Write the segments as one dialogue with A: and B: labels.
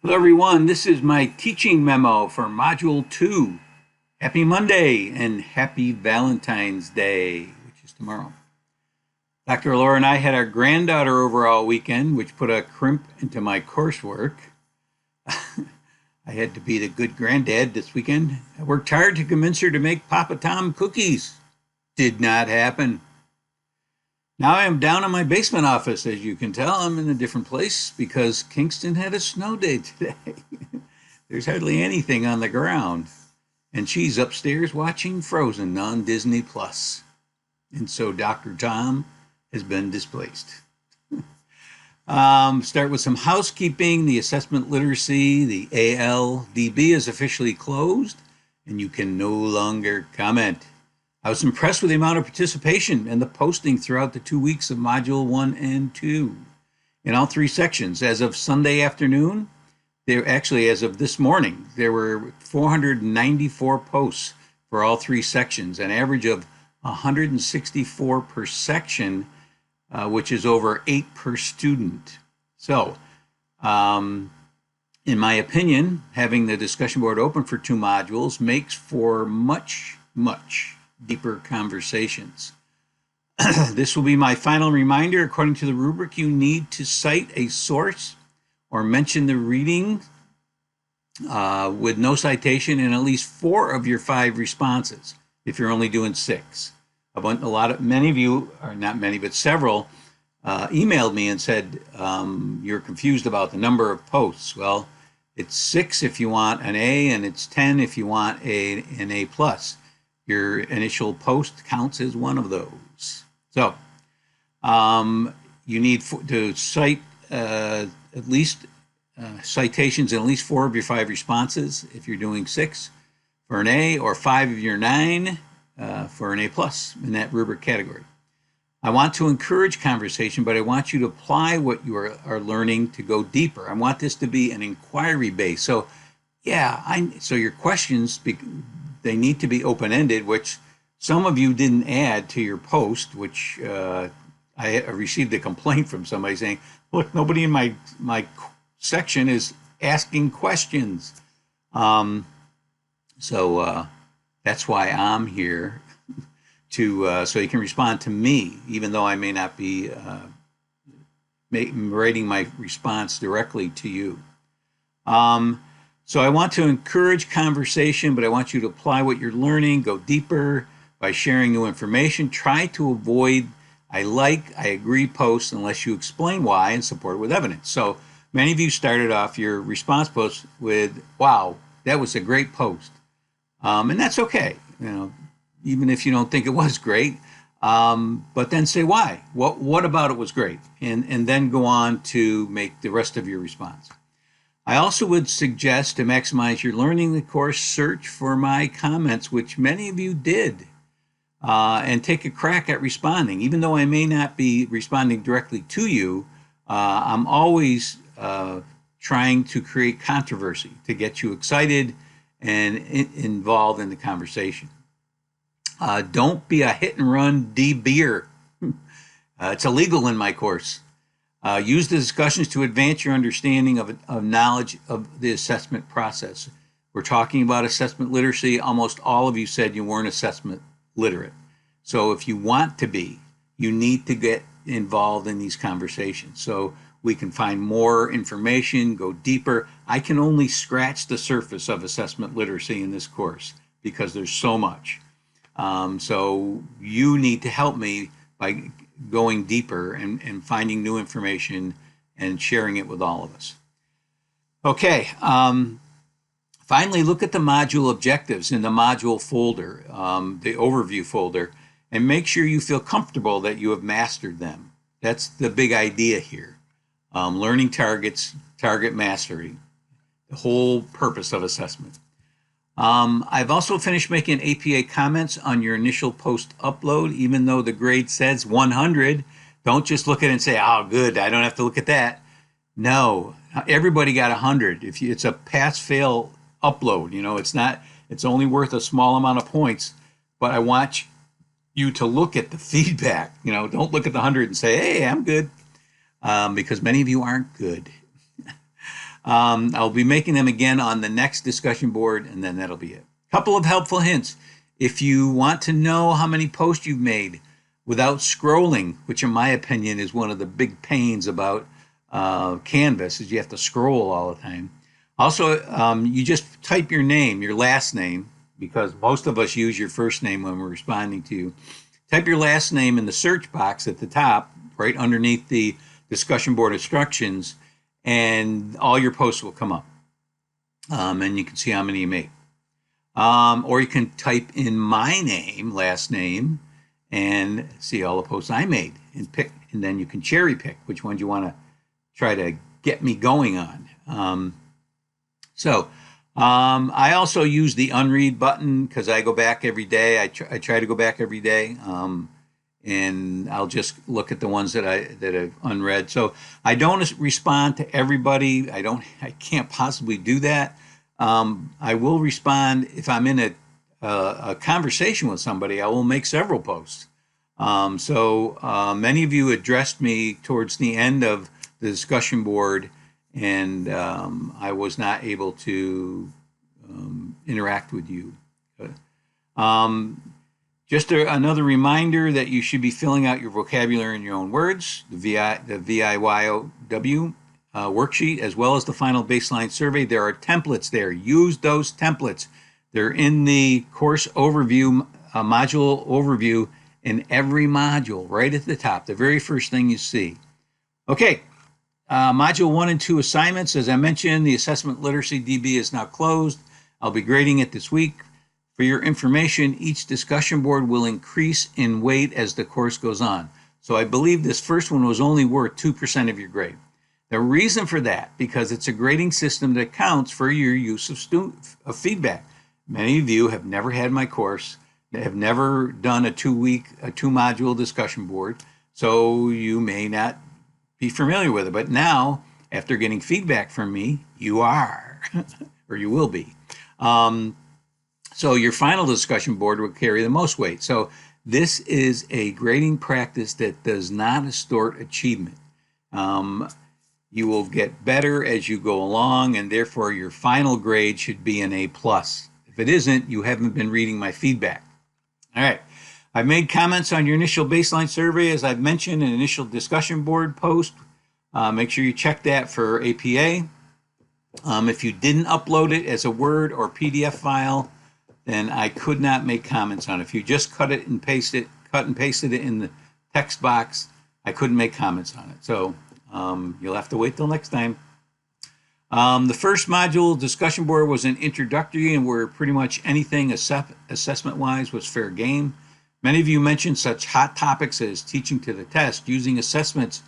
A: Hello everyone, this is my teaching memo for Module 2. Happy Monday and happy Valentine's Day, which is tomorrow. Dr. Laura and I had our granddaughter over all weekend, which put a crimp into my coursework. I had to be the good granddad this weekend. I worked hard to convince her to make Papa Tom cookies. Did not happen. Now I am down in my basement office. As you can tell, I'm in a different place because Kingston had a snow day today. There's hardly anything on the ground. And she's upstairs watching Frozen on Disney Plus. And so Dr. Tom has been displaced. Start with some housekeeping. The assessment literacy, the ALDB is officially closed, and you can no longer comment. I was impressed with the amount of participation and the posting throughout the 2 weeks of Module 1 and 2. In all three sections, as of Sunday afternoon, as of this morning, there were 494 posts for all three sections, an average of 164 per section, which is over 8 per student. So, in my opinion, having the discussion board open for 2 modules makes for much deeper conversations. This will be my final reminder. According to the rubric, you need to cite a source or mention the reading with no citation in at least 4 of your 5 responses if you're only doing 6. Many of you, or not many, but several, emailed me and said you're confused about the number of posts. Well, it's 6 if you want an A, and it's 10 if you want an A+. Your initial post counts as one of those. So you need to cite at least citations in at least 4 of your 5 responses if you're doing 6 for an A, or 5 of your 9 for an A+ in that rubric category. I want to encourage conversation, but I want you to apply what you are learning to go deeper. I want this to be an inquiry base. So so your questions, they need to be open-ended, which some of you didn't add to your post, which I received a complaint from somebody saying, look, nobody in my section is asking questions. So that's why I'm here, so you can respond to me, even though I may not be writing my response directly to you. So I want to encourage conversation, but I want you to apply what you're learning, go deeper by sharing new information. Try to avoid I agree posts unless you explain why and support it with evidence. So many of you started off your response post with, wow, that was a great post. And that's okay, even if you don't think it was great. But then say why. What about it was great? And then go on to make the rest of your response. I also would suggest, to maximize your learning in the course, search for my comments, which many of you did, and take a crack at responding. Even though I may not be responding directly to you, I'm always trying to create controversy to get you excited and involved in the conversation. Don't be a hit-and-run DBer. It's illegal in my course. Use the discussions to advance your understanding of knowledge of the assessment process. We're talking about assessment literacy. Almost all of you said you weren't assessment literate. So if you want to be, you need to get involved in these conversations so we can find more information, go deeper. I can only scratch the surface of assessment literacy in this course because there's so much. So you need to help me by going deeper and finding new information and sharing it with all of us. Okay, finally, look at the module objectives in the module folder, the overview folder, and make sure you feel comfortable that you have mastered them. That's the big idea here. Learning targets, target mastery, the whole purpose of assessment. I've also finished making APA comments on your initial post upload, even though the grade says 100. Don't just look at it and say, oh, good, I don't have to look at that. No, everybody got 100. It's a pass-fail upload, it's only worth a small amount of points, but I want you to look at the feedback. Don't look at the 100 and say, hey, I'm good, because many of you aren't good. I'll be making them again on the next discussion board, and then that'll be it. Couple of helpful hints. If you want to know how many posts you've made without scrolling, which in my opinion is one of the big pains about Canvas, is you have to scroll all the time. Also, you just type your name, your last name, because most of us use your first name when we're responding to you. Type your last name in the search box at the top, right underneath the discussion board instructions, and all your posts will come up. And you can see how many you made. Or you can type in my name, last name, and see all the posts I made and pick, and then you can cherry pick which ones you want to try to get me going on. I also use the unread button because I go back every day. I try to go back every day, and I'll just look at the ones that I've unread. So I don't respond to everybody. I can't possibly do that. I will respond if I'm in a conversation with somebody. I will make several posts. Many of you addressed me towards the end of the discussion board, and I was not able to interact with you. Another reminder that you should be filling out your vocabulary in your own words, the VIYOW worksheet, as well as the final baseline survey. There are templates there. Use those templates. They're in the course overview, module overview in every module, right at the top, the very first thing you see. Okay. Module 1 and 2 assignments. As I mentioned, the Assessment Literacy DB is now closed. I'll be grading it this week. For your information, each discussion board will increase in weight as the course goes on. So I believe this first one was only worth 2% of your grade. The reason for that, because it's a grading system that counts for your use of feedback. Many of you have never had my course, have never done a two-module discussion board, so you may not be familiar with it. But now, after getting feedback from me, you are, or you will be. So your final discussion board will carry the most weight. So this is a grading practice that does not distort achievement. You will get better as you go along, and therefore your final grade should be an A+. If it isn't, you haven't been reading my feedback. All right. I've made comments on your initial baseline survey, as I've mentioned, an initial discussion board post. Make sure you check that for APA. If you didn't upload it as a Word or PDF file, then I could not make comments on it. If you just cut and pasted it in the text box, I couldn't make comments on it. So you'll have to wait till next time. The first module discussion board was an introductory, and where pretty much anything assessment-wise was fair game. Many of you mentioned such hot topics as teaching to the test, using assessments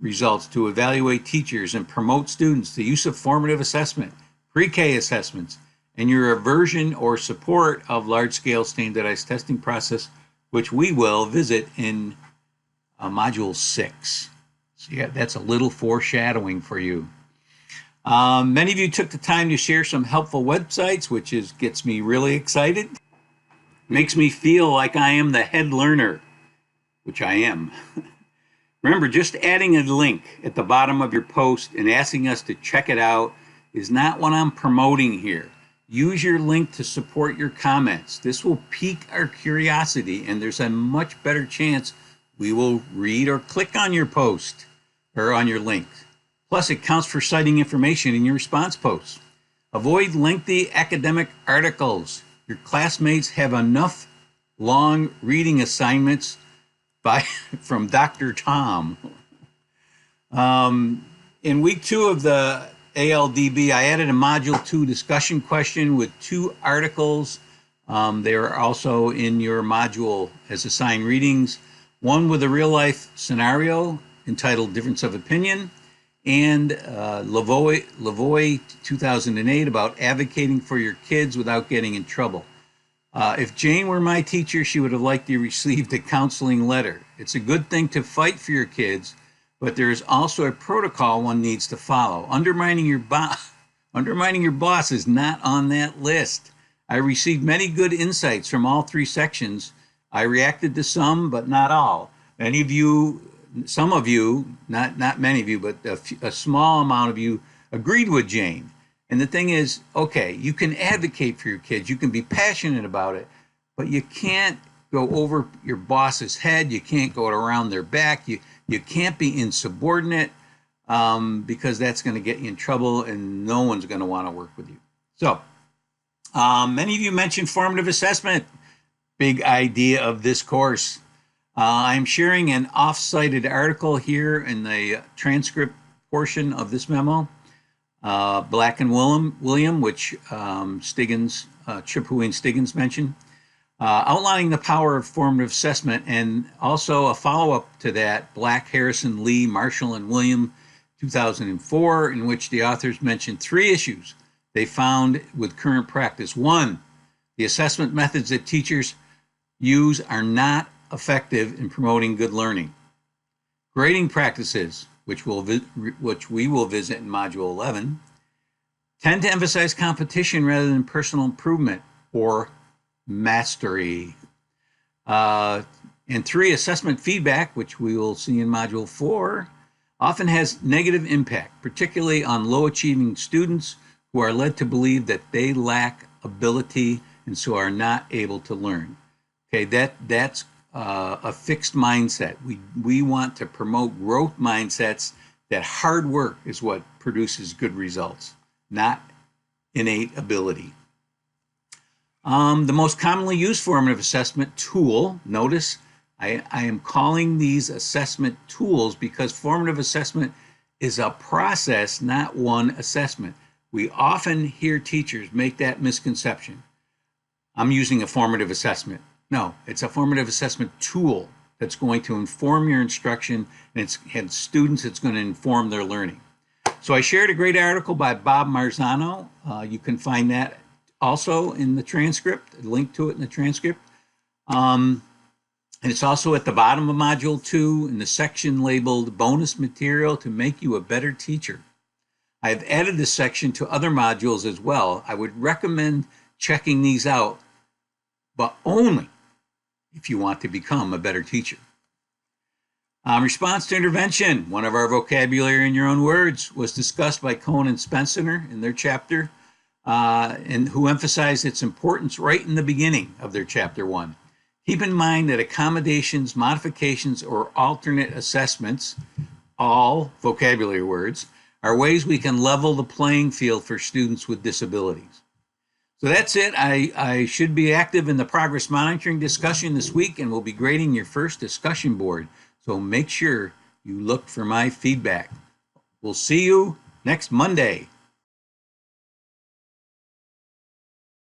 A: results to evaluate teachers and promote students, the use of formative assessment, pre-K assessments, and your aversion or support of large-scale standardized testing process, which we will visit in Module 6. So yeah, that's a little foreshadowing for you. Many of you took the time to share some helpful websites, which gets me really excited. Makes me feel like I am the head learner, which I am. Remember, just adding a link at the bottom of your post and asking us to check it out is not what I'm promoting here. Use your link to support your comments. This will pique our curiosity, and there's a much better chance we will read or click on your post or on your link. Plus, it counts for citing information in your response posts. Avoid lengthy academic articles. Your classmates have enough long reading assignments from Dr. Tom. In week 2 of the ALDB, I added a Module 2 discussion question with 2 articles. They are also in your module as assigned readings. One with a real-life scenario entitled Difference of Opinion, and Lavoie 2008 about advocating for your kids without getting in trouble. If Jane were my teacher, she would have liked to receive a counseling letter. It's a good thing to fight for your kids, but there is also a protocol one needs to follow. Undermining your boss is not on that list. I received many good insights from all 3 sections. I reacted to some, but not all. Some of you, not many of you, but a small amount of you agreed with Jane. And the thing is, okay, you can advocate for your kids, you can be passionate about it, but you can't go over your boss's head, you can't go around their back, you can't be insubordinate, because that's going to get you in trouble and no one's going to want to work with you. So, many of you mentioned formative assessment, big idea of this course. I'm sharing an off-cited article here in the transcript portion of this memo. Black and William, which Stiggins, Chippeway and Stiggins mentioned, outlining the power of formative assessment, and also a follow-up to that, Black, Harrison, Lee, Marshall, and William, 2004, in which the authors mentioned 3 issues they found with current practice. 1, the assessment methods that teachers use are not effective in promoting good learning. Grading practices, which we will visit in Module 11, tend to emphasize competition rather than personal improvement or mastery. And 3, assessment feedback, which we will see in Module 4, often has negative impact, particularly on low-achieving students who are led to believe that they lack ability and so are not able to learn. Okay, that's a fixed mindset. We want to promote growth mindsets, that hard work is what produces good results, not innate ability. The most commonly used formative assessment tool, notice I am calling these assessment tools because formative assessment is a process, not one assessment. We often hear teachers make that misconception. I'm using a formative assessment. No, it's a formative assessment tool that's going to inform your instruction, and students, it's going to inform their learning. So I shared a great article by Bob Marzano. You can find that also in the transcript, a link to it in the transcript. And it's also at the bottom of Module 2 in the section labeled Bonus Material to Make You a Better Teacher. I've added this section to other modules as well. I would recommend checking these out, but only if you want to become a better teacher. Response to intervention, one of our vocabulary in your own words, was discussed by Cohen and Spencer in their chapter, and who emphasized its importance right in the beginning of their chapter 1. Keep in mind that accommodations, modifications, or alternate assessments, all vocabulary words, are ways we can level the playing field for students with disabilities. So that's it. I should be active in the progress monitoring discussion this week, and we'll be grading your first discussion board. So make sure you look for my feedback. We'll see you next Monday.